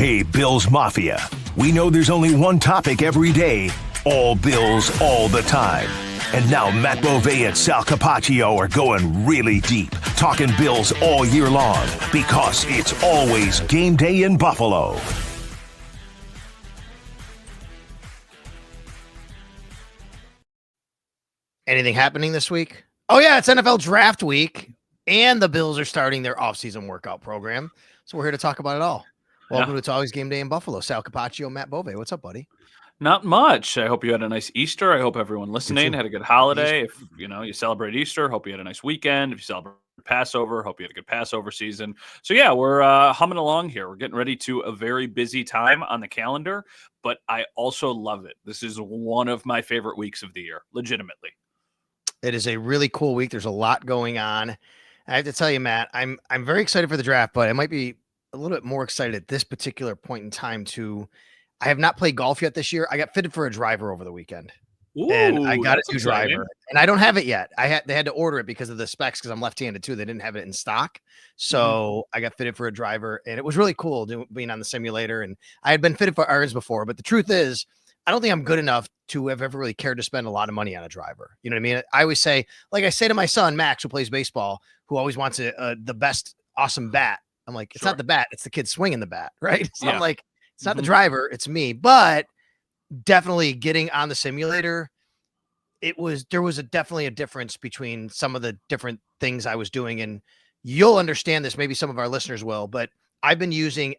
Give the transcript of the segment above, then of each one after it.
Hey, Bills Mafia. We know there's only one topic every day. All Bills, all the time. And now Matt Beauvais and Sal Capaccio are going really deep, talking Bills all year long, because it's always game day in Buffalo. Anything happening this week? Oh, yeah, it's NFL draft week, and the Bills are starting their offseason workout program. So we're here to talk about it all. Welcome to It's Always Game Day in Buffalo. Sal Capaccio, Matt Beauvais. What's up, buddy? Not much. I hope you had a nice Easter. I hope everyone listening had a good holiday. If you celebrate Easter, hope you had a nice weekend. If you celebrate Passover, hope you had a good Passover season. So yeah, we're humming along here. We're getting ready to a very busy time on the calendar, but I also love it. This is one of my favorite weeks of the year, legitimately. It is a really cool week. There's a lot going on. I have to tell you, Matt, I'm very excited for the draft, but I might be a little bit more excited at this particular point in time to. I have not played golf yet this year. I got fitted for a driver over the weekend. Ooh, and I got a new exciting. driver, and I don't have it yet. They had to order it because of the specs, because I'm left-handed too. They didn't have it in stock. So I got fitted for a driver, and it was really cool being on the simulator. And I had been fitted for irons before, but the truth is, I don't think I'm good enough to have ever really cared to spend a lot of money on a driver. You know what I mean? I always say, like I say to my son, Max, who plays baseball, who always wants the best, awesome bat. I'm like, it's not the bat, it's the kid swinging the bat, right? So I'm like, it's not the driver, it's me. But definitely getting on the simulator, there was definitely a difference between some of the different things I was doing. And you'll understand this, maybe some of our listeners will, but I've been using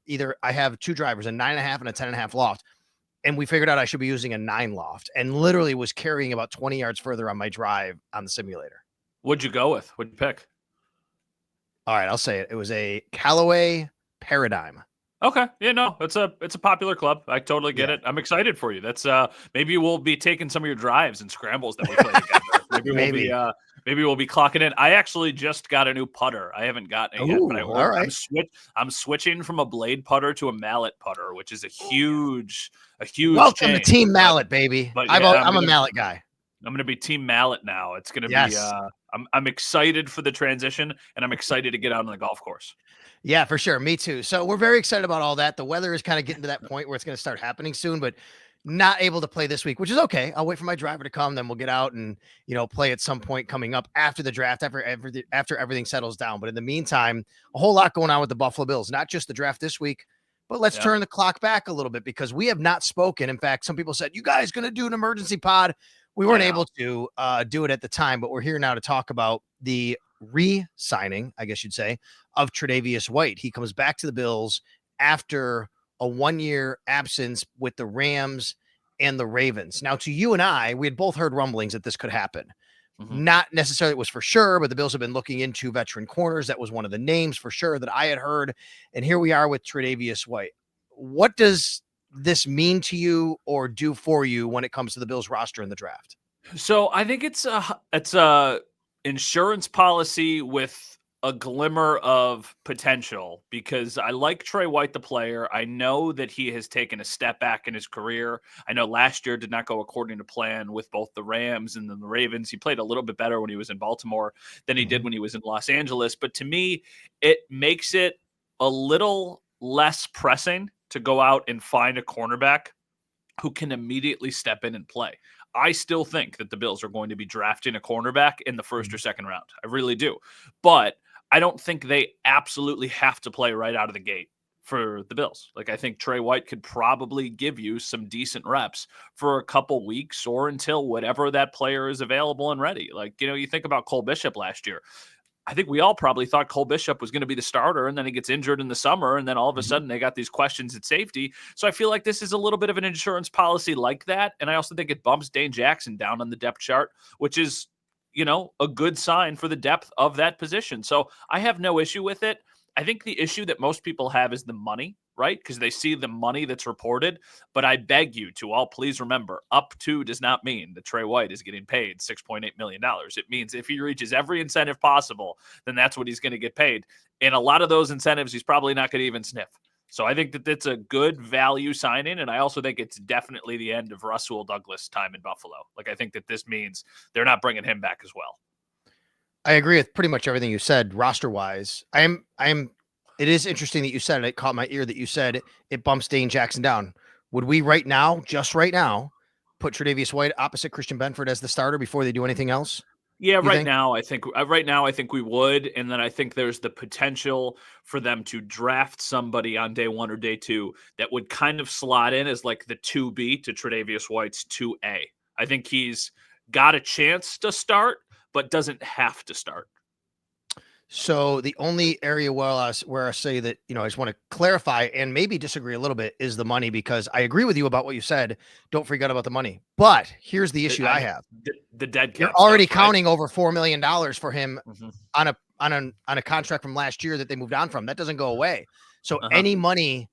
either I have two drivers, a 9.5 and a 10.5 loft. And we figured out I should be using a 9 loft, and literally was carrying about 20 yards further on my drive on the simulator. What'd you go with? What'd you pick? All right, I'll say it. It was a Callaway Paradigm. Okay. Yeah, no, it's a popular club. I totally get it. I'm excited for you. That's maybe we'll be taking some of your drives and scrambles that we play together. Maybe we'll be clocking in. I actually just got a new putter. I haven't gotten it yet, but all right. I'm switching from a blade putter to a mallet putter, which is a huge Welcome change. to Team Mallet, baby. But I'm a mallet guy. I'm going to be Team Mallet now. It's going to be I'm excited for the transition, and I'm excited to get out on the golf course. Yeah, for sure. Me too. So we're very excited about all that. The weather is kind of getting to that point where it's going to start happening soon, but not able to play this week, which is okay. I'll wait for my driver to come, then we'll get out and, play at some point coming up after the draft, after everything settles down. But in the meantime, a whole lot going on with the Buffalo Bills, not just the draft this week, but let's turn the clock back a little bit, because we have not spoken. In fact, some people said, you guys going to do an emergency pod. We weren't able to do it at the time, but we're here now to talk about the re-signing, I guess you'd say, of Tre'Davious White. He comes back to the Bills after a 1-year absence with the Rams and the Ravens. Now, to you and I, we had both heard rumblings that this could happen. Not necessarily it was for sure, but the Bills have been looking into veteran corners. That was one of the names for sure that I had heard. And here we are with Tre'Davious White. What does this mean to you or do for you when it comes to the Bills roster in the draft? So I think it's a insurance policy with a glimmer of potential, because I like Tre White, the player. I know that he has taken a step back in his career. I know last year did not go according to plan with both the Rams and then the Ravens. He played a little bit better when he was in Baltimore than he did when he was in Los Angeles. But to me, it makes it a little less pressing to go out and find a cornerback who can immediately step in and play. I still think that the Bills are going to be drafting a cornerback in the first or second round. I really do. But I don't think they absolutely have to play right out of the gate for the Bills. Like, I think Tre White could probably give you some decent reps for a couple weeks or until whatever that player is available and ready. Like, you think about Cole Bishop last year. I think we all probably thought Cole Bishop was going to be the starter, and then he gets injured in the summer, and then all of a sudden they got these questions at safety. So I feel like this is a little bit of an insurance policy like that. And I also think it bumps Dane Jackson down on the depth chart, which is, a good sign for the depth of that position. So I have no issue with it. I think the issue that most people have is the money, right? Because they see the money that's reported. But I beg you to all please remember, up to does not mean that Tre White is getting paid $6.8 million. It means if he reaches every incentive possible, then that's what he's going to get paid. And a lot of those incentives, he's probably not going to even sniff. So I think that it's a good value signing, and I also think it's definitely the end of Rasul Douglas' time in Buffalo. Like, I think that this means they're not bringing him back as well. I agree with pretty much everything you said roster-wise. I am It is interesting that you said it. It caught my ear that you said it bumps Dane Jackson down. Would we right now, just right now, put Tre'Davious White opposite Christian Benford as the starter before they do anything else? Yeah, You think? right now I think we would, and then I think there's the potential for them to draft somebody on day 1 or day 2 that would kind of slot in as like the 2B to Tre'Davious White's 2A. I think he's got a chance to start, but doesn't have to start. So the only area where I say that, I just want to clarify and maybe disagree a little bit is the money, because I agree with you about what you said. Don't forget about the money. But here's the issue I have. The dead cap. You're already stuff, right? counting over $4 million for him Mhm. on a contract from last year that they moved on from. That doesn't go away. So Uh-huh. any money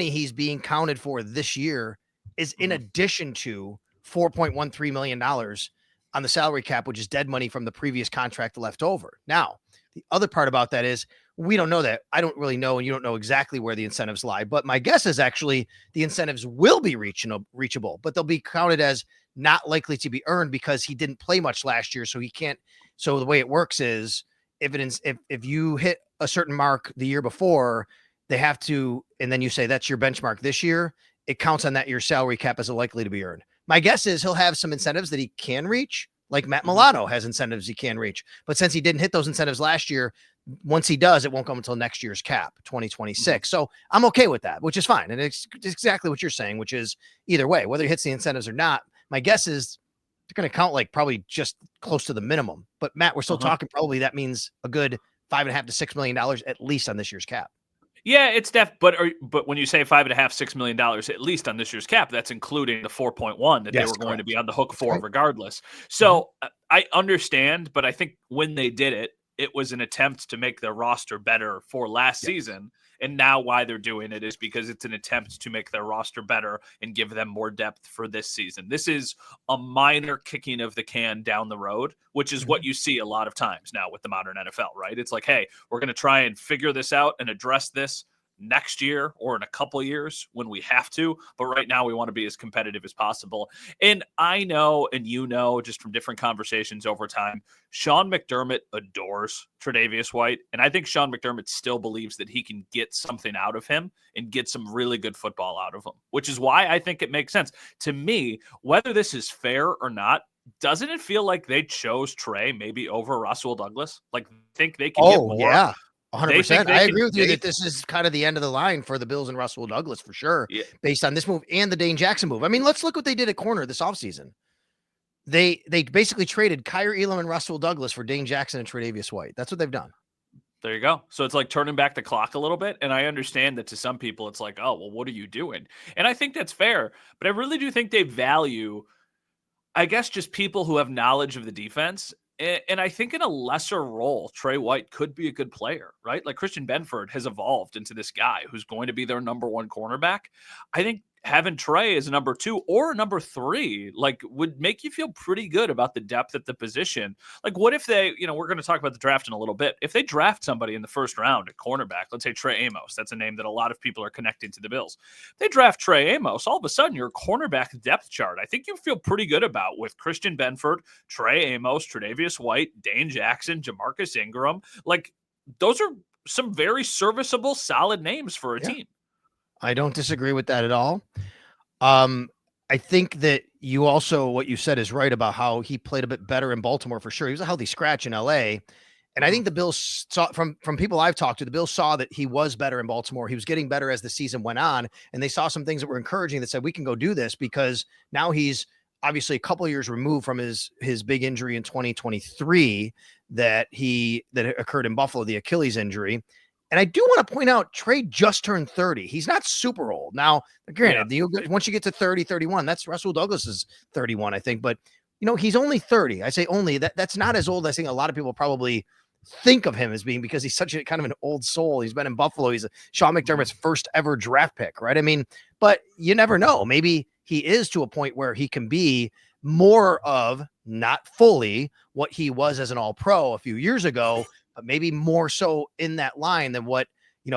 he's being counted for this year is in Mhm. addition to $4.13 million on the salary cap, which is dead money from the previous contract left over. Now, the other part about that is we don't know that. I don't really know, and you don't know exactly where the incentives lie. But my guess is actually the incentives will be reachable, but they'll be counted as not likely to be earned because he didn't play much last year, so he can't. So the way it works is if you hit a certain mark the year before, they have to, and then you say that's your benchmark this year, it counts on that year's salary cap as a likely to be earned. My guess is he'll have some incentives that he can reach, like Matt Milano has incentives he can reach. But since he didn't hit those incentives last year, once he does, it won't come until next year's cap, 2026. So I'm okay with that, which is fine. And it's exactly what you're saying, which is either way, whether he hits the incentives or not, my guess is they're going to count like probably just close to the minimum. But Matt, we're still talking probably that means a good $5.5 to $6 million at least on this year's cap. Yeah, it's but when you say $5.5 $6 million at least on this year's cap, that's including the 4.1 that they were going to be on the hook for regardless. So I understand, but I think when they did it, it was an attempt to make their roster better for last season. And now why they're doing it is because it's an attempt to make their roster better and give them more depth for this season. This is a minor kicking of the can down the road, which is what you see a lot of times now with the modern NFL, right? It's like, hey, we're going to try and figure this out and address this next year or in a couple of years when we have to. But right now we want to be as competitive as possible. And I know, and you know, just from different conversations over time, Sean McDermott adores Tre'Davious White. And I think Sean McDermott still believes that he can get something out of him and get some really good football out of him, which is why I think it makes sense to me, whether this is fair or not. Doesn't it feel like they chose Tre maybe over Russell Douglas? Like, think they can get more? Yeah. 100%. I agree with you that this is kind of the end of the line for the Bills and Russell Douglas for sure, based on this move and the Dane Jackson move. I mean, let's look what they did at corner this offseason. They basically traded Kyer Elam and Russell Douglas for Dane Jackson and Tre'Davious White. That's what they've done. There you go. So it's like turning back the clock a little bit. And I understand that to some people, it's like, oh, well, what are you doing? And I think that's fair. But I really do think they value, I guess, just people who have knowledge of the defense. And I think in a lesser role, Tre White could be a good player, right? Like Christian Benford has evolved into this guy who's going to be their number 1 cornerback. I think having Tre as a number 2 or a number 3, like, would make you feel pretty good about the depth at the position. Like, what if they, we're going to talk about the draft in a little bit. If they draft somebody in the first round at cornerback, let's say Tre Amos, that's a name that a lot of people are connecting to the Bills. If they draft Tre Amos, all of a sudden your cornerback depth chart, I think you feel pretty good about with Christian Benford, Tre Amos, Tre'Davious White, Dane Jackson, Jamarcus Ingram. Like, those are some very serviceable, solid names for a team. I don't disagree with that at all. I think that you also, what you said is right about how he played a bit better in Baltimore for sure. He was a healthy scratch in LA. And I think the Bills saw from people I've talked to, the Bills saw that he was better in Baltimore. He was getting better as the season went on. And they saw some things that were encouraging that said, we can go do this, because now he's obviously a couple of years removed from his big injury in 2023 that occurred in Buffalo, the Achilles injury. And I do want to point out, Tre just turned 30. He's not super old. Now, granted, once you get to 30, 31, that's Russell Douglas's 31, I think. But, he's only 30. I say only. That's not as old as I think a lot of people probably think of him as being, because he's such a kind of an old soul. He's been in Buffalo. He's Sean McDermott's first ever draft pick, right? I mean, but you never know. Maybe he is to a point where he can be more of, not fully, what he was as an all-pro a few years ago, but maybe more so in that line than what,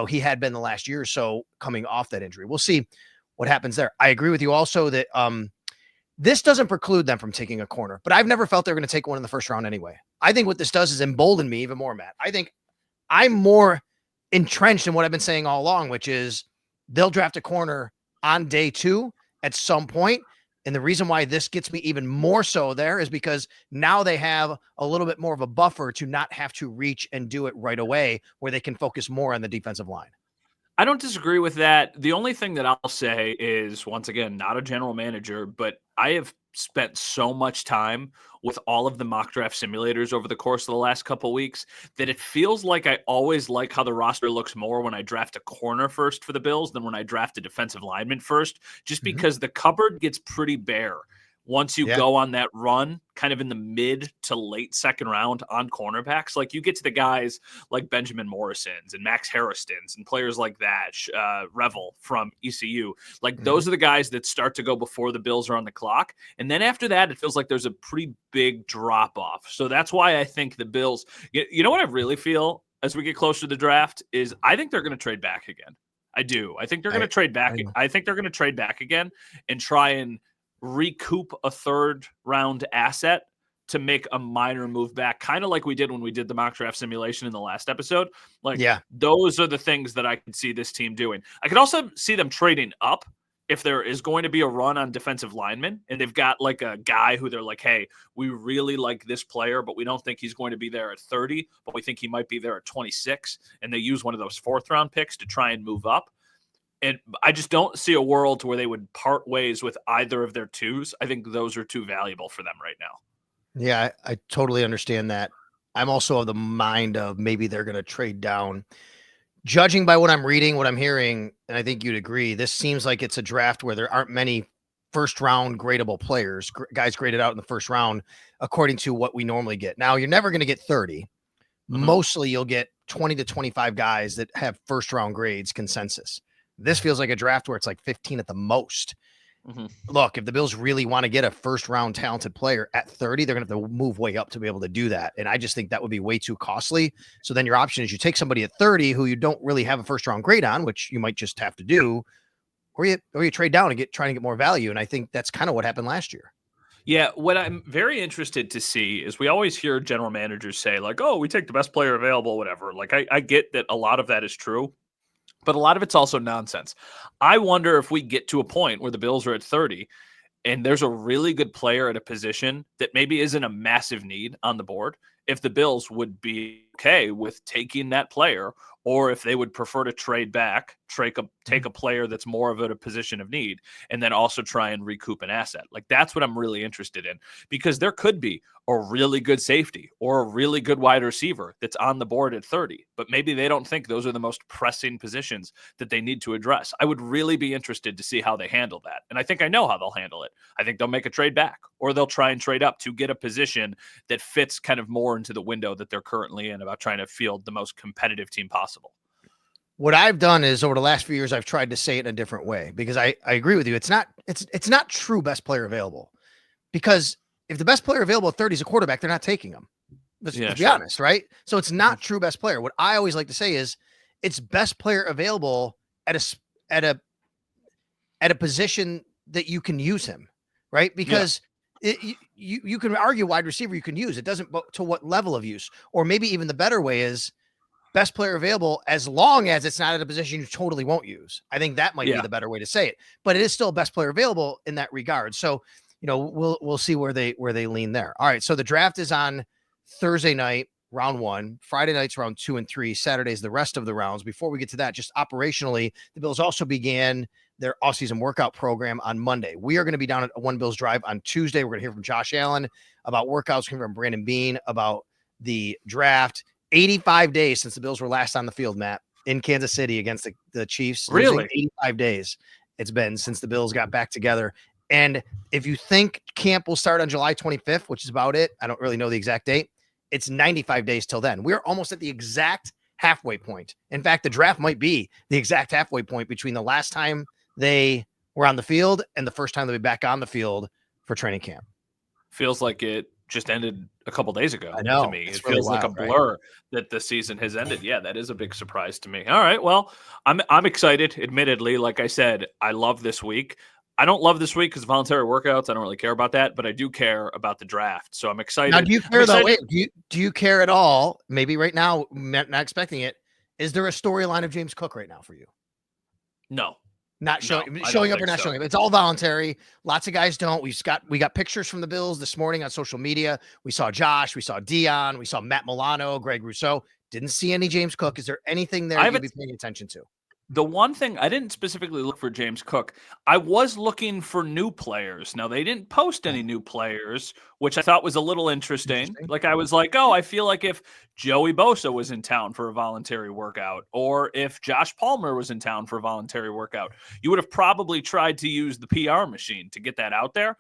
he had been the last year or so coming off that injury. We'll see what happens there. I agree with you also that this doesn't preclude them from taking a corner, but I've never felt they're going to take one in the first round anyway. I think what this does is embolden me even more, Matt. I think I'm more entrenched in what I've been saying all along, which is they'll draft a corner on day 2 at some point. And the reason why this gets me even more so there is because now they have a little bit more of a buffer to not have to reach and do it right away, where they can focus more on the defensive line. I don't disagree with that. The only thing that I'll say is, once again, not a general manager, but I have spent so much time with all of the mock draft simulators over the course of the last couple of weeks that it feels like I always like how the roster looks more when I draft a corner first for the Bills than when I draft a defensive lineman first, just because the cupboard gets pretty bare once you go on that run kind of in the mid to late second round on cornerbacks. Like, you get to the guys like Benjamin Morrison's and Max Harrison's and players like that, Revel from ECU. Like, those are the guys that start to go before the Bills are on the clock. And then after that, it feels like there's a pretty big drop off. So that's why I think the Bills, you know what I really feel as we get closer to the draft is I think they're going to trade back again. I do. I think they're going to trade back. I think they're going to trade back again and try and recoup a third round asset to make a minor move back, kind of like we did when we did the mock draft simulation in the last episode. Like, those are the things that I could see this team doing. I could also see them trading up if there is going to be a run on defensive linemen and they've got like a guy who they're like, hey, we really like this player, but we don't think he's going to be there at 30, but we think he might be there at 26. And they use one of those 4th round picks to try and move up. And I just don't see a world where they would part ways with either of their 2s. I think those are too valuable for them right now. Yeah, I totally understand that. I'm also of the mind of maybe they're going to trade down. Judging by what I'm reading, what I'm hearing, and I think you'd agree, this seems like it's a draft where there aren't many first-round gradable players, guys graded out in the first round, according to what we normally get. Now, you're never going to get 30. Mostly you'll get 20 to 25 guys that have first-round grades consensus. This feels like a draft where it's like 15 at the most. Look, if the Bills really want to get a first-round talented player at 30, they're going to have to move way up to be able to do that. And I just think that would be way too costly. So then your option is you take somebody at 30 who you don't really have a first-round grade on, which you might just have to do, or you trade down and trying to get more value. And I think that's kind of what happened last year. Yeah, what I'm very interested to see is we always hear general managers say, like, oh, we take the best player available, whatever. Like, I get that a lot of that is true, but a lot of it's also nonsense. I wonder if we get to a point where the Bills are at 30 and there's a really good player at a position that maybe isn't a massive need on the board, if the Bills would be okay with taking that player, or if they would prefer to trade back, take a player that's more of a position of need, and then also try and recoup an asset. Like, that's what I'm really interested in, because there could be a really good safety or a really good wide receiver that's on the board at 30, but maybe they don't think those are the most pressing positions that they need to address. I would really be interested to see how they handle that. And I think I know how they'll handle it. I think they'll make a trade back, or they'll try and trade up to get a position that fits kind of more into the window that they're currently in about trying to field the most competitive team possible. What I've done is over the last few years, I've tried to say it in a different way, because I agree with you. It's not true best player available, because if the best player available at 30 is a quarterback, they're not taking him. Let's be honest, right? So it's not true best player. What I always like to say is it's best player available at a position that you can use him, right? Because you can argue wide receiver you can use. It doesn't to what level of use, or maybe even the better way is best player available as long as it's not at a position you totally won't use. I think that might be the better way to say it, but it is still best player available in that regard. So, we'll see where they lean there. All right. So the draft is on Thursday night, round 1, Friday nights, round 2 and 3, Saturdays, the rest of the rounds. Before we get to that, just operationally, the Bills also began their offseason workout program on Monday. We are going to be down at One Bills Drive on Tuesday. We're going to hear from Josh Allen about workouts, hear from Brandon Beane about the draft. 85 days since the Bills were last on the field, Matt, in Kansas City against the Chiefs. Really? 85 days it's been since the Bills got back together. And if you think camp will start on July 25th, which is about it, I don't really know the exact date, it's 95 days till then. We're almost at the exact halfway point. In fact, the draft might be the exact halfway point between the last time they were on the field and the first time they'll be back on the field for training camp. Feels like it just ended a couple days ago. I know. To me, it feels like a blur that the season has ended. Yeah, that is a big surprise to me. All right, well, I'm excited. Admittedly, like I said, I love this week. I don't love this week because voluntary workouts. I don't really care about that, but I do care about the draft. So I'm excited. Now, do you care though? Wait, do you care at all? Maybe right now, not expecting it. Is there a storyline of James Cook right now for you? No. Not No, showing up or think not so. showing up. It's all voluntary. Lots of guys don't. We got pictures from the Bills this morning on social media. We saw Josh, we saw Dion, we saw Matt Milano, Greg Rousseau. Didn't see any James Cook. Is there anything there I you'd be haven't paying attention to? The one thing I didn't specifically look for James Cook. I was looking for new players. Now they didn't post any new players, which I thought was a little interesting. Like I was like, oh, I feel like if Joey Bosa was in town for a voluntary workout, or if Josh Palmer was in town for a voluntary workout, you would have probably tried to use the PR machine to get that out there.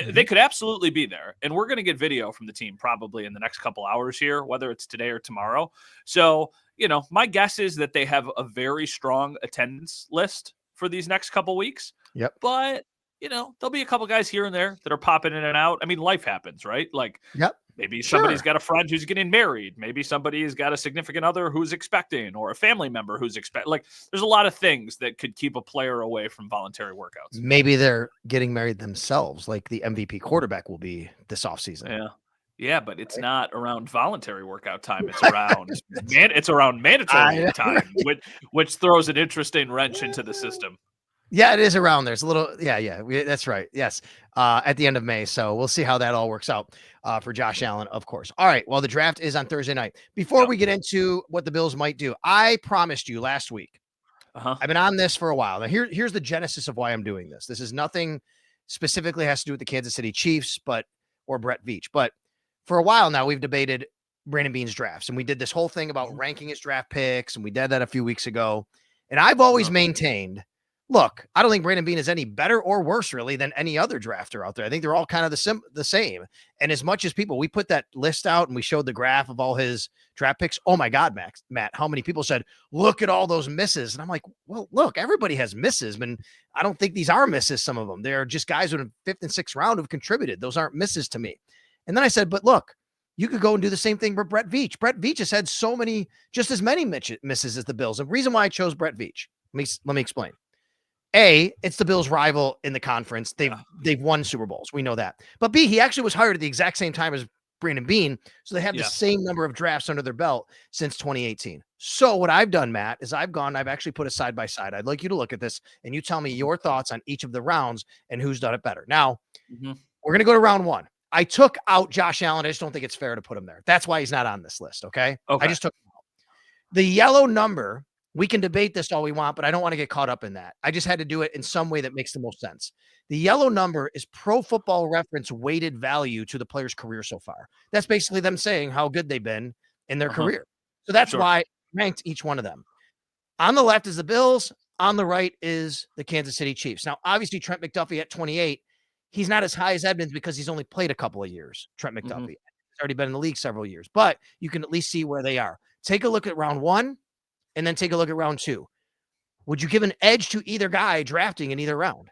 They could absolutely be there. And we're going to get video from the team probably in the next couple hours here, whether it's today or tomorrow. So my guess is that they have a very strong attendance list for these next couple weeks. Yep. But, there'll be a couple guys here and there that are popping in and out. I mean, life happens, right? Like, yep. Maybe somebody's got a friend who's getting married. Maybe somebody's got a significant other who's expecting, or a family member who's expecting. Like, there's a lot of things that could keep a player away from voluntary workouts. Maybe they're getting married themselves, like the MVP quarterback will be this offseason. Yeah. Yeah, but it's not around voluntary workout time. It's around mandatory time, which throws an interesting wrench into the system. Yeah, it is around there. It's a little, that's right. Yes, at the end of May. So we'll see how that all works out for Josh Allen, of course. All right, well, the draft is on Thursday night. Before we get into what the Bills might do, I promised you last week. I've been on this for a while. Now, here's the genesis of why I'm doing this. This is nothing specifically has to do with the Kansas City Chiefs, or Brett Veach. But for a while now, we've debated Brandon Beane's drafts, and we did this whole thing about ranking his draft picks, and we did that a few weeks ago. And I've always maintained, look, I don't think Brandon Beane is any better or worse, really, than any other drafter out there. I think they're all kind of the same. And as much as we put that list out and we showed the graph of all his draft picks. Oh my God, Matt, how many people said, look at all those misses. And I'm like, well, look, everybody has misses, but I don't think these are misses. Some of them, they're just guys who in the 5th and 6th round have contributed. Those aren't misses to me. And then I said, but look, you could go and do the same thing for Brett Veach. Brett Veach has had just as many misses as the Bills. And the reason why I chose Brett Veach, let me explain. A, it's the Bills' rival in the conference. They've won Super Bowls. We know that. But B, he actually was hired at the exact same time as Brandon Beane. So they have the same number of drafts under their belt since 2018. So what I've done, Matt, is I've actually put a side by side. I'd like you to look at this and you tell me your thoughts on each of the rounds and who's done it better. Now, we're going to go to round 1. I took out Josh Allen. I just don't think it's fair to put him there. That's why he's not on this list. Okay. I just took him out. The yellow number, we can debate this all we want, but I don't want to get caught up in that. I just had to do it in some way that makes the most sense. The yellow number is Pro Football Reference weighted value to the player's career so far. That's basically them saying how good they've been in their career. So that's why I ranked each one of them. On the left is the Bills. On the right is the Kansas City Chiefs. Now, obviously, Trent McDuffie at 28, he's not as high as Edmonds because he's only played a couple of years. Trent McDuffie he's already been in the league several years, but you can at least see where they are. Take a look at round 1 and then take a look at round 2. Would you give an edge to either guy drafting in either round?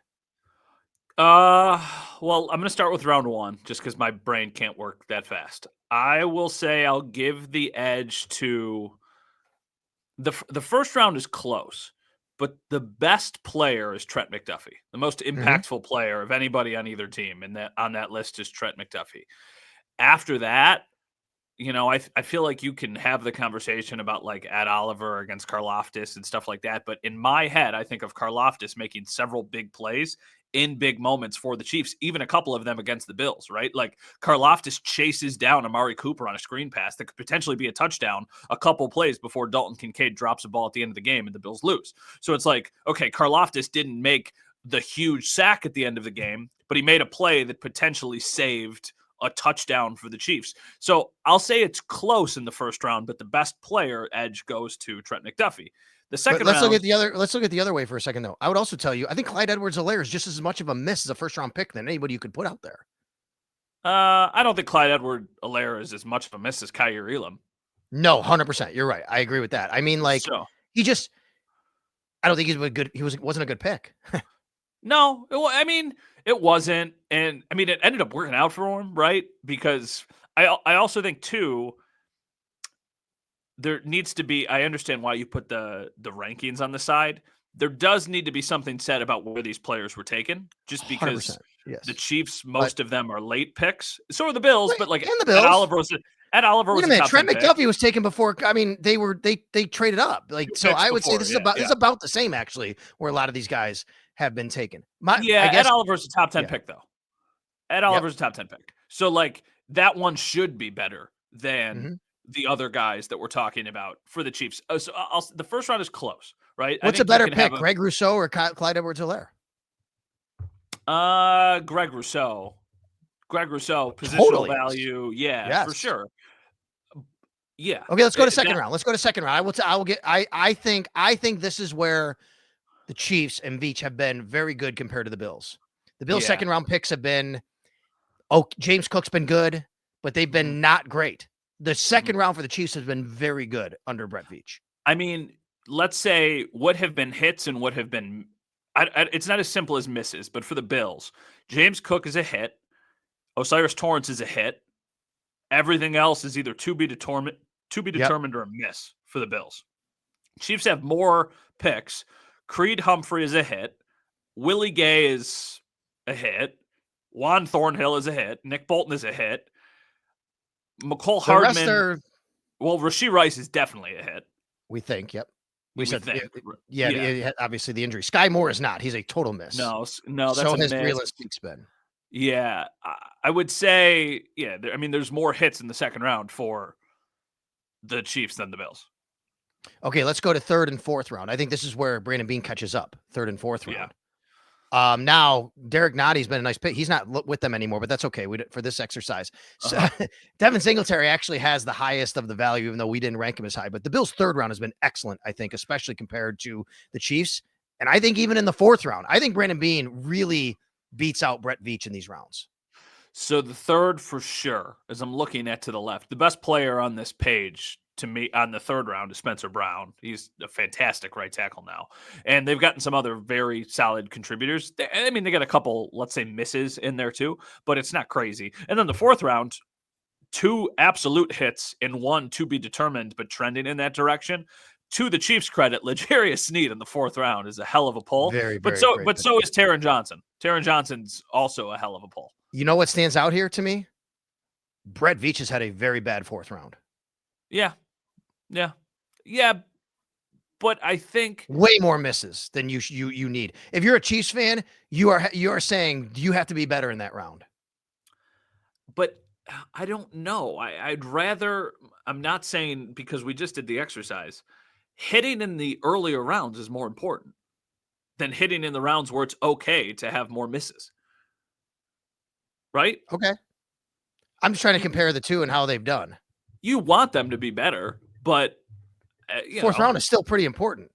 Well, I'm going to start with round 1 just because my brain can't work that fast. I will say I'll give the edge to the first round is close. But the best player is Trent McDuffie. The most impactful player of anybody on either team, and on that list is Trent McDuffie. After that, I feel like you can have the conversation about like Ed Oliver against Karlaftis and stuff like that. But in my head, I think of Karlaftis making several big plays in big moments for the Chiefs, even a couple of them against the Bills, right? Like Karlaftis chases down Amari Cooper on a screen pass that could potentially be a touchdown a couple plays before Dalton Kincaid drops a ball at the end of the game and the Bills lose. So it's like, okay, Karlaftis didn't make the huge sack at the end of the game, but he made a play that potentially saved a touchdown for the Chiefs. So I'll say it's close in the first round, but the best player edge goes to Trent McDuffie. The second let's look at the other way for a second, though. I would also tell you, I think Clyde Edwards-Helaire is just as much of a miss as a first-round pick than anybody you could put out there. I don't think Clyde Edwards-Helaire is as much of a miss as Kaiir Elam. No, 100%. You're right. I agree with that. I mean, like, I don't think he wasn't a good pick. No, it wasn't. And I mean, it ended up working out for him, right? Because I also think, too, there needs to be, I understand why you put the rankings on the side. There does need to be something said about where these players were taken, just because the Chiefs, most of them are late picks. So are the Bills, but like and the Bills. Ed Oliver Wait was a minute. top Trent 10 pick. McDuffie was taken before. I mean, they traded up. Like, Two so picks I would say before, this is yeah, about yeah. this is about the same actually, where a lot of these guys have been taken. I Yeah, guess Ed Oliver's a top 10 yeah. pick, though. Ed Yep. Oliver's a top 10 pick. So, like, that one should be better than Mhm. the other guys that we're talking about for the Chiefs. So the first round is close, right? What's a better pick, Greg Rousseau or Clyde Edwards-Helaire? Greg Rousseau. Greg Rousseau, positional Totally is. value. Yeah, Yes. for sure. Yeah. Okay, let's go to second round. Let's go to second round. I think this is where the Chiefs and Veach have been very good compared to the Bills. The Bills' Yeah. second round picks have been James Cook's been good, but they've been not great. The second round for the Chiefs has been very good under Brett Veach. I mean, let's say what have been hits and what have been it's not as simple as misses, but for the Bills, James Cook is a hit. Osiris Torrance is a hit. Everything else is either to be determined or a miss for the Bills. Chiefs have more picks. Creed Humphrey is a hit. Willie Gay is a hit. Juan Thornhill is a hit. Nick Bolton is a hit. McCole Hardman. Well, Rashee Rice is definitely a hit. We think, yep. We said, think. obviously the injury. Sky Moore is not. He's a total miss. No, that's so a has miss. Breland Speaks been. Yeah, I would say, there's more hits in the second round for the Chiefs than the Bills. Okay, let's go to third and fourth round. I think this is where Brandon Beane catches up. Third and fourth round. Yeah. Now Derek Notty's been a nice pick. He's not with them anymore, but that's okay. For this exercise. So Devin Singletary actually has the highest of the value, even though we didn't rank him as high. But the Bills' third round has been excellent, I think, especially compared to the Chiefs. And I think even in the fourth round, I think Brandon Beane really beats out Brett Veach in these rounds. So the third for sure, as I'm looking at to the left, the best player on this page to me on the third round is Spencer Brown. He's a fantastic right tackle now. And they've gotten some other very solid contributors. I mean, they got a couple, let's say, misses in there too, but it's not crazy. And then the fourth round, 2 absolute hits and 1 to be determined, but trending in that direction. To the Chiefs' credit, L'Jarius Sneed in the fourth round is a hell of a pull. But so is Taron Johnson. Taron Johnson's also a hell of a pull. You know what stands out here to me? Brett Veach has had a very bad fourth round. Yeah. But I think way more misses than you need. If you're a Chiefs fan, you are saying you have to be better in that round. But I don't know. I'd rather. I'm not saying because we just did the exercise. Hitting in the earlier rounds is more important than hitting in the rounds where it's okay to have more misses. Right? Okay. I'm just trying to compare the two and how they've done. You want them to be better, but fourth round is still pretty important.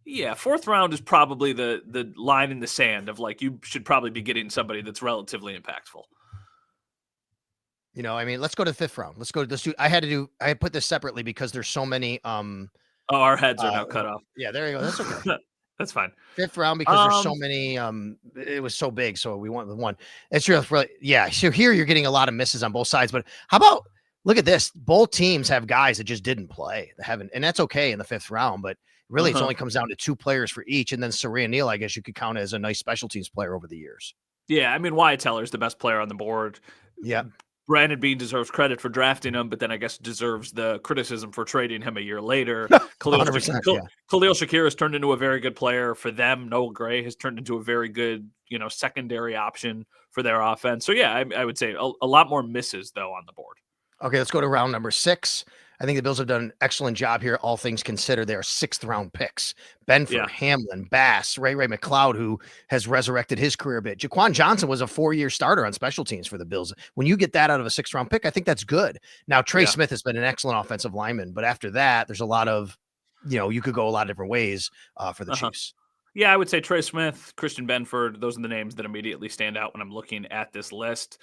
Yeah, fourth round is probably the line in the sand of like you should probably be getting somebody that's relatively impactful. You know, I mean, let's go to the fifth round. Let's go to this. I had put this separately because there's so many. Our heads are now cut off. Yeah, there you go. That's okay. That's fine. Fifth round because there's so many. It was so big, so we went with one. It's really, yeah. So here you're getting a lot of misses on both sides, but how about look at this? Both teams have guys that just didn't play, and that's okay in the fifth round. But really, it only comes down to 2 players for each, and then Saria Neal, I guess you could count as a nice special teams player over the years. Yeah, I mean Wyatt Teller's the best player on the board. Yeah. Brandon Beane deserves credit for drafting him, but then I guess deserves the criticism for trading him a year later. Khalil Shakir has turned into a very good player for them. Noah Gray has turned into a very good, secondary option for their offense. So yeah, I would say a lot more misses though on the board. Okay, let's go to round number 6. I think the Bills have done an excellent job here. All things considered, they are 6th round picks. Benford, Hamlin, Bass, Ray McLeod, who has resurrected his career a bit. Jaquan Johnson was a 4-year starter on special teams for the Bills. When you get that out of a 6th round pick, I think that's good. Now, Trey Smith has been an excellent offensive lineman, but after that, there's a lot of, you could go a lot of different ways for the Chiefs. Yeah, I would say Trey Smith, Christian Benford, those are the names that immediately stand out when I'm looking at this list.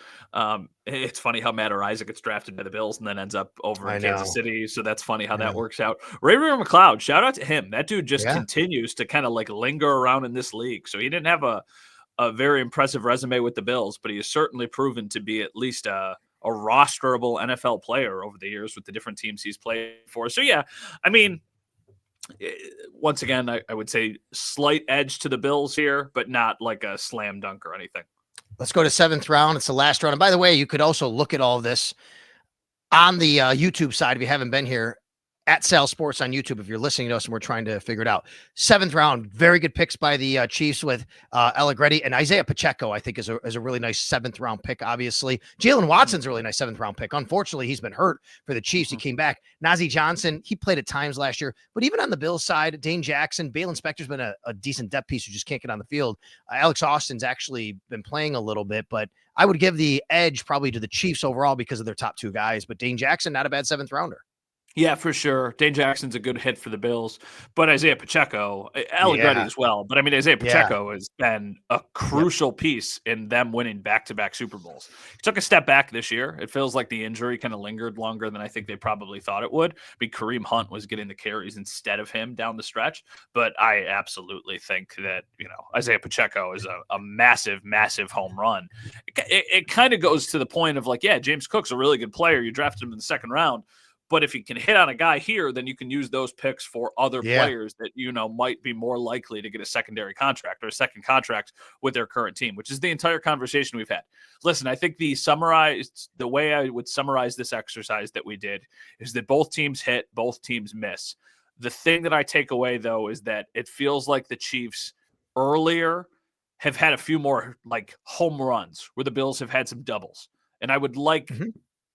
It's funny how Matt Isaac gets drafted by the Bills and then ends up over in Kansas City. So that's funny how that works out. Ray McLeod, shout out to him. That dude just continues to kind of like linger around in this league. So he didn't have a very impressive resume with the Bills, but he has certainly proven to be at least a rosterable NFL player over the years with the different teams he's played for. So yeah, I mean, once again, I would say slight edge to the Bills here, but not like a slam dunk or anything. Let's go to 7th round. It's the last round. And by the way, you could also look at all this. on the YouTube side, if you haven't been here, at Sal Sports on YouTube, if you're listening to us and we're trying to figure it out. 7th round, very good picks by the Chiefs with Allegretti, and Isaiah Pacheco, I think, is a really nice 7th round pick, obviously. Jalen Watson's a really nice 7th round pick. Unfortunately, he's been hurt for the Chiefs. He came back. Najee Johnson, he played at times last year, but even on the Bills side, Dane Jackson, Balen Spector's been a decent depth piece who just can't get on the field. Alex Austin's actually been playing a little bit, but I would give the edge probably to the Chiefs overall because of their top 2 guys, but Dane Jackson, not a bad 7th rounder. Yeah, for sure. Dane Jackson's a good hit for the Bills, but Isaiah Pacheco, Allegretti as well. But I mean, Isaiah Pacheco has been a crucial piece in them winning back-to-back Super Bowls. He took a step back this year. It feels like the injury kind of lingered longer than I think they probably thought it would. I mean, Kareem Hunt was getting the carries instead of him down the stretch. But I absolutely think that, Isaiah Pacheco is a massive, massive home run. It kind of goes to the point of like, yeah, James Cook's a really good player. You drafted him in the 2nd round. But if you can hit on a guy here, then you can use those picks for other players that, might be more likely to get a secondary contract or a second contract with their current team, which is the entire conversation we've had. Listen, I think the way I would summarize this exercise that we did is that both teams hit, both teams miss. The thing that I take away, though, is that it feels like the Chiefs earlier have had a few more like home runs where the Bills have had some doubles. And I would like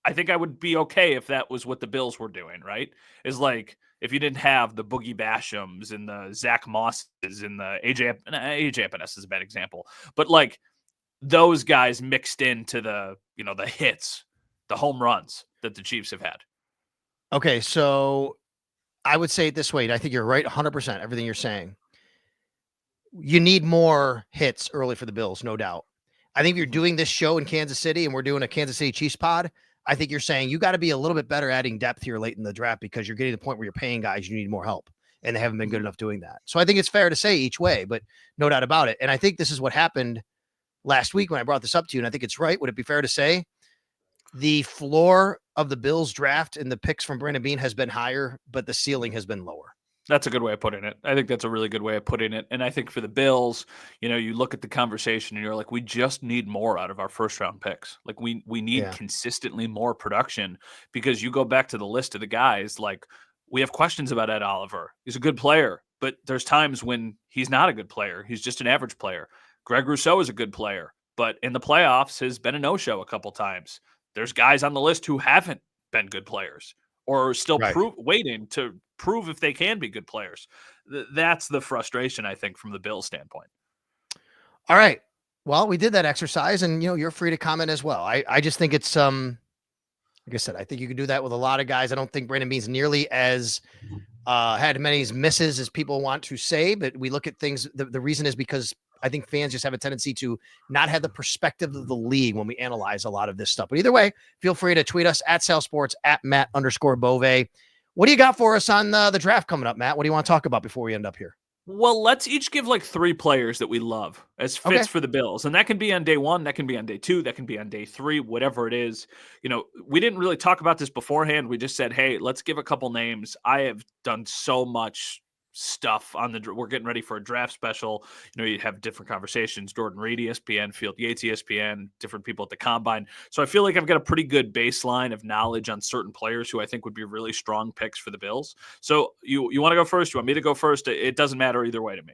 I think I would be okay if that was what the Bills were doing, right? Is like if you didn't have the Boogie Bashams and the Zach Mosses and the AJ Epinesa is a bad example, but like those guys mixed into the hits, the home runs that the Chiefs have had. Okay, so I would say it this way, and I think you're right 100%, everything you're saying. You need more hits early for the Bills, no doubt. I think if you're doing this show in Kansas City and we're doing a Kansas City Chiefs pod, I think you're saying you got to be a little bit better adding depth here late in the draft because you're getting to the point where you're paying guys, you need more help, and they haven't been good enough doing that. So I think it's fair to say each way, but no doubt about it. And I think this is what happened last week when I brought this up to you, and I think it's right. Would it be fair to say the floor of the Bills draft and the picks from Brandon Beane has been higher, but the ceiling has been lower? That's a good way of putting it. I think that's a really good way of putting it. And I think for the Bills, you look at the conversation and you're like, we just need more out of our 1st round picks. Like we need consistently more production because you go back to the list of the guys, like we have questions about Ed Oliver. He's a good player, but there's times when he's not a good player. He's just an average player. Greg Rousseau is a good player, but in the playoffs has been a no-show a couple times. There's guys on the list who haven't been good players or still waiting to prove if they can be good players. That's the frustration, I think, from the Bills standpoint. All right. Well, we did that exercise and you're free to comment as well. I just think it's like I said, I think you can do that with a lot of guys. I don't think Brandon Beane's nearly as had many misses as people want to say, but we look at things. The reason is because I think fans just have a tendency to not have the perspective of the league when we analyze a lot of this stuff. But either way, feel free to tweet us at Sal Sports, at Matt_Bove. What do you got for us on the draft coming up, Matt? What do you want to talk about before we end up here? Well, let's each give like 3 players that we love as fits for the Bills. And that can be on day 1, that can be on day 2, that can be on day 3, whatever it is. We didn't really talk about this beforehand. We just said, hey, let's give a couple names. I have done so much stuff we're getting ready for a draft special. You have different conversations, Jordan Reed, ESPN, Field Yates, ESPN, different people at the combine. So I feel like I've got a pretty good baseline of knowledge on certain players who I think would be really strong picks for the Bills. So you want to go first? You want me to go first? It doesn't matter either way to me.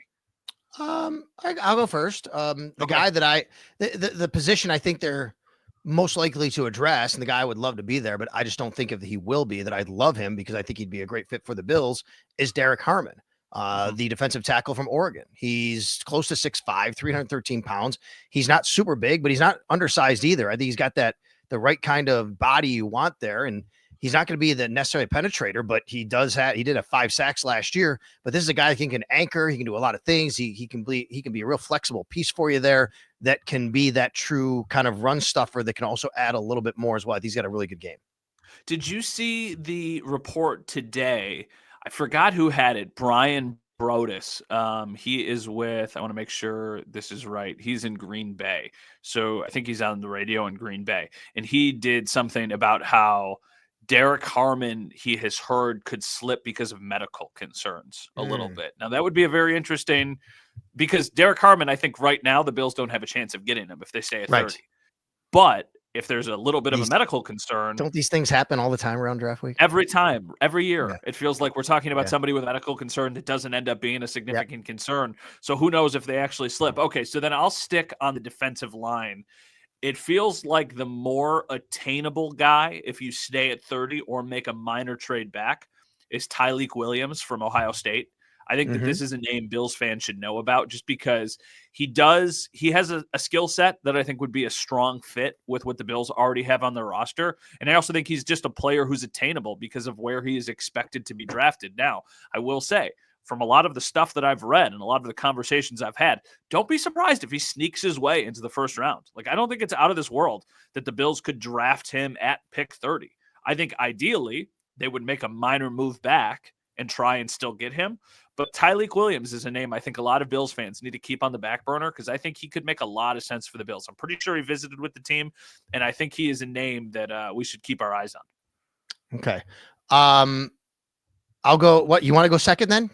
I'll go first. The guy that the position I think they're most likely to address, and the guy I would love to be there, but I just don't think if he will be, that I'd love him because I think he'd be a great fit for the Bills, is Derek Harmon. The defensive tackle from Oregon. He's close to 6'5", 313 pounds. He's not super big, but he's not undersized either. I think he's got the right kind of body you want there. And he's not going to be the necessary penetrator, but he did have 5 sacks last year, but this is a guy that can anchor. He can do a lot of things. He can be a real flexible piece for you there that can be that true kind of run stuffer that can also add a little bit more as well. He's got a really good game. Did you see the report today? I forgot who had it. Brian Brodus. He is with, I want to make sure this is right. He's in Green Bay. So I think he's on the radio in Green Bay. And he did something about how Derek Harmon, he has heard, could slip because of medical concerns a little bit. Now, that would be a very interesting, because Derek Harmon, I think right now the Bills don't have a chance of getting him if they stay at 30. But if there's a little bit of a These medical concern, Don't these things happen all the time around draft week? every time, every Yeah. year, it feels like we're talking about Yeah. somebody with a medical concern that doesn't end up being a Yep. significant concern. So who knows if they actually slip? Okay, so then I'll stick on the defensive line. It feels like the more attainable guy, if you stay at 30 or make a minor trade back, is Tyleik Williams from Ohio State. I think that Mhm. this is a name Bills fans should know about just because he has a skill set that I think would be a strong fit with what the Bills already have on their roster. And I also think he's just a player who's attainable because of where he is expected to be drafted. Now, I will say, from a lot of the stuff that I've read and a lot of the conversations I've had, don't be surprised if he sneaks his way into the first round. Like, I don't think it's out of this world that the Bills could draft him at pick 30. I think ideally they would make a minor move back and try and still get him. But Tyleik Williams is a name I think a lot of Bills fans need to keep on the back burner because I think he could make a lot of sense for the Bills. I'm pretty sure he visited with the team, and I think he is a name that we should keep our eyes on. Okay. I'll go. What, you want to go second then?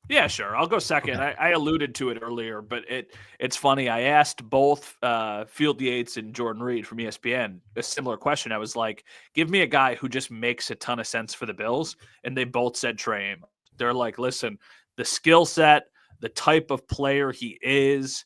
Yeah, sure. I'll go second. Okay. I alluded to it earlier, but it's funny. I asked both Field Yates and Jordan Reed from ESPN a similar question. I was like, give me a guy who just makes a ton of sense for the Bills. And they both said Tre Amos. They're like, listen, the skill set, the type of player he is,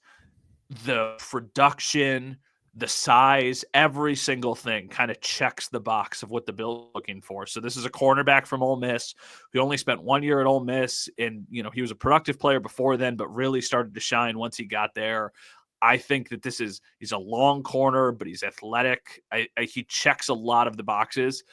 the production, the size, every single thing kind of checks the box of what the Bills are looking for. So this is a cornerback from Ole Miss who only spent 1 year at Ole Miss, and he was a productive player before then, but really started to shine once he got there. I think that he's a long corner, but he's athletic. He checks a lot of the boxes.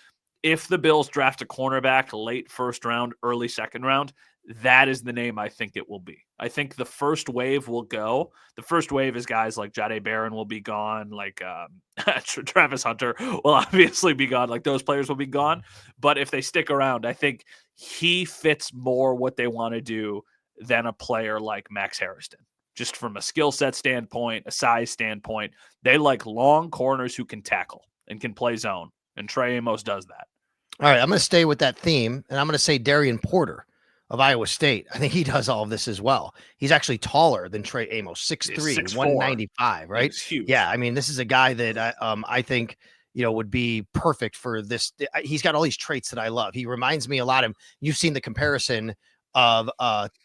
If the Bills draft a cornerback late first round, early second round, that is the name I think it will be. I think the first wave will go. The first wave is guys like Jahdae Barron will be gone, like Travis Hunter will obviously be gone. Like those players will be gone. But if they stick around, I think he fits more what they want to do than a player like Max Harrison. Just from a skill set standpoint, a size standpoint, they like long corners who can tackle and can play zone. And Tre Amos does that. All right. I'm going to stay with that theme, and I'm going to say Darian Porter of Iowa State. I think he does all of this as well. He's actually taller than Tre Amos, 6'3", 195, right? He's huge. Yeah, I mean, this is a guy that I think would be perfect for this. He's got all these traits that I love. He reminds me a lot of, you've seen the comparison of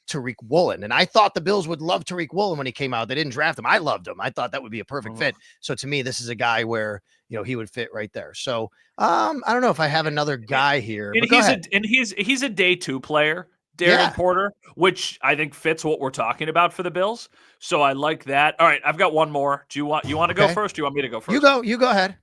Tariq Woolen, and I thought the Bills would love Tariq Woolen when he came out. They didn't draft him. I loved him. I thought that would be a perfect fit. So to me, this is a guy where he would fit right there. So I don't know if I have another guy here. And he's a day two player. Darian Porter, which I think fits what we're talking about for the Bills. So I like that. All right, I've got one more. Do you want to go first? Do you want me to go first? You go ahead.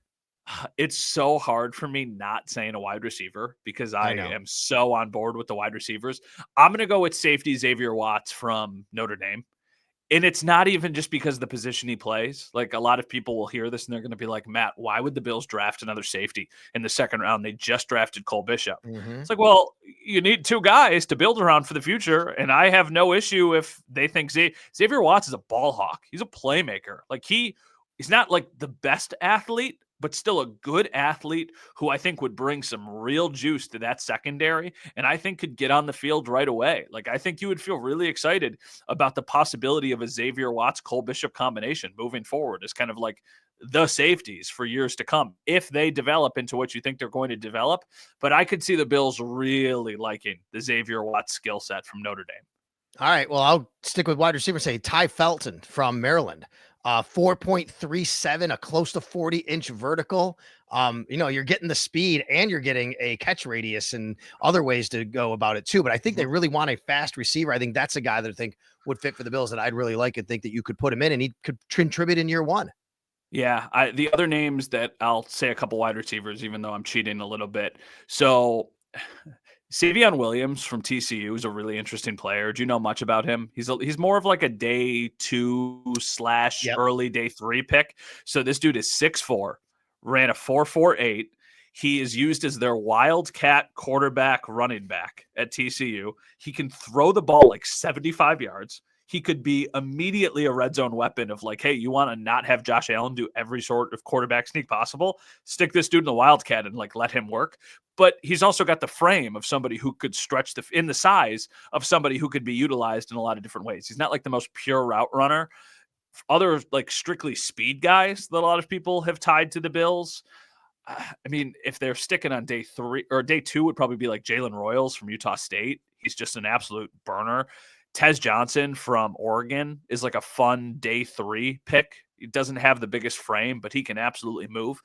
It's so hard for me not saying a wide receiver because I am so on board with the wide receivers. I'm going to go with safety Xavier Watts from Notre Dame. And it's not even just because of the position he plays. Like, a lot of people will hear this and they're going to be like, Matt, why would the Bills draft another safety in the second round? They just drafted Cole Bishop. Mm-hmm. It's like, well, you need two guys to build around for the future. And I have no issue if they think Xavier Watts is a ball hawk. He's a playmaker. Like, he's not like the best athlete, but still a good athlete who I think would bring some real juice to that secondary and I think could get on the field right away. Like, I think you would feel really excited about the possibility of a Xavier Watts Cole Bishop combination moving forward as kind of like the safeties for years to come if they develop into what you think they're going to develop. But I could see the Bills really liking the Xavier Watts skill set from Notre Dame. All right. Well, I'll stick with wide receiver and say Ty Felton from Maryland. 4.37, a close to 40-inch vertical. You're getting the speed and you're getting a catch radius and other ways to go about it too. But I think they really want a fast receiver. I think that's a guy that I think would fit for the Bills that I'd really like and think that you could put him in and he could contribute in year one. Yeah. The other names that I'll say a couple wide receivers, even though I'm cheating a little bit. So Savion Williams from TCU is a really interesting player. Do you know much about him? He's more of like a day 2/ early day 3 pick. So this dude is 6'4", ran a 4.48. He is used as their wildcat quarterback running back at TCU. He can throw the ball like 75 yards. He could be immediately a red zone weapon of like, hey, you want to not have Josh Allen do every sort of quarterback sneak possible? Stick this dude in the wildcat and like let him work. But he's also got the frame of somebody who could stretch in the size of somebody who could be utilized in a lot of different ways. He's not like the most pure route runner. other like strictly speed guys that a lot of people have tied to the Bills. I mean, if they're sticking on day 3 or day 2 would probably be like Jalen Royals from Utah State. He's just an absolute burner. Tez Johnson from Oregon is like a fun day 3 pick. He doesn't have the biggest frame, but he can absolutely move.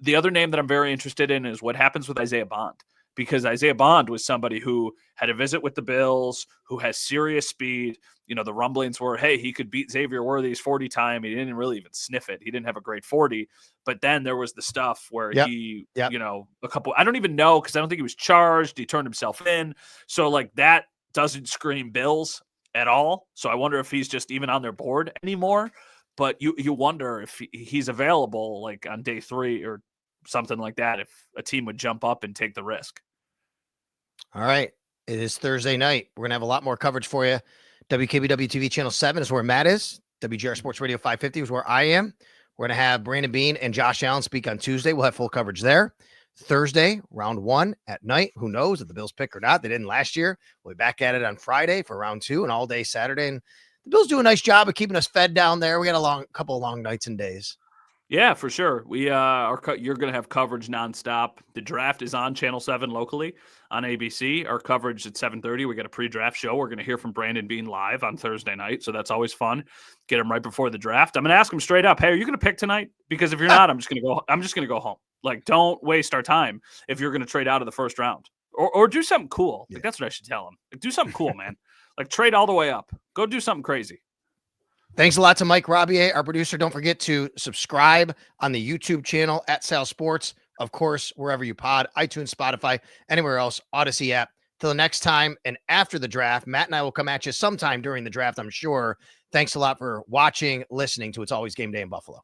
The other name that I'm very interested in is what happens with Isaiah Bond, because Isaiah Bond was somebody who had a visit with the Bills, who has serious speed. The rumblings were, hey, he could beat Xavier Worthy's 40 time. He didn't really even sniff it. He didn't have a great 40. But then there was the stuff where he, a couple, I don't even know, because I don't think he was charged. He turned himself in. So like that doesn't scream Bills at all. So I wonder if he's just even on their board anymore. But you wonder if he's available like on day 3 or something like that, if a team would jump up and take the risk. All right. It is Thursday night. We're going to have a lot more coverage for you. WKBW TV Channel 7 is where Matt is. WGR Sports Radio 550 is where I am. We're going to have Brandon Beane and Josh Allen speak on Tuesday. We'll have full coverage there. Thursday, round 1 at night. Who knows if the Bills pick or not? They didn't last year. We'll be back at it on Friday for round 2 and all day Saturday. And the Bills do a nice job of keeping us fed down there. We got a couple of long nights and days. Yeah, for sure. We you're going to have coverage nonstop. The draft is on Channel 7 locally on ABC. Our coverage at 7:30. We got a pre-draft show. We're going to hear from Brandon Beane live on Thursday night, so that's always fun. Get him right before the draft. I'm going to ask him straight up, "Hey, are you going to pick tonight? Because if you're not, I'm just going to go home. Like, don't waste our time if you're going to trade out of the first round, or do something cool. Like, that's what I should tell him. Like, do something cool, man. Like, trade all the way up. Go do something crazy." Thanks a lot to Mike Robier, our producer. Don't forget to subscribe on the YouTube channel at Sal Sports. Of course, wherever you pod, iTunes, Spotify, anywhere else, Odyssey app. Till the next time and after the draft, Matt and I will come at you sometime during the draft, I'm sure. Thanks a lot for watching, listening to It's Always Game Day in Buffalo.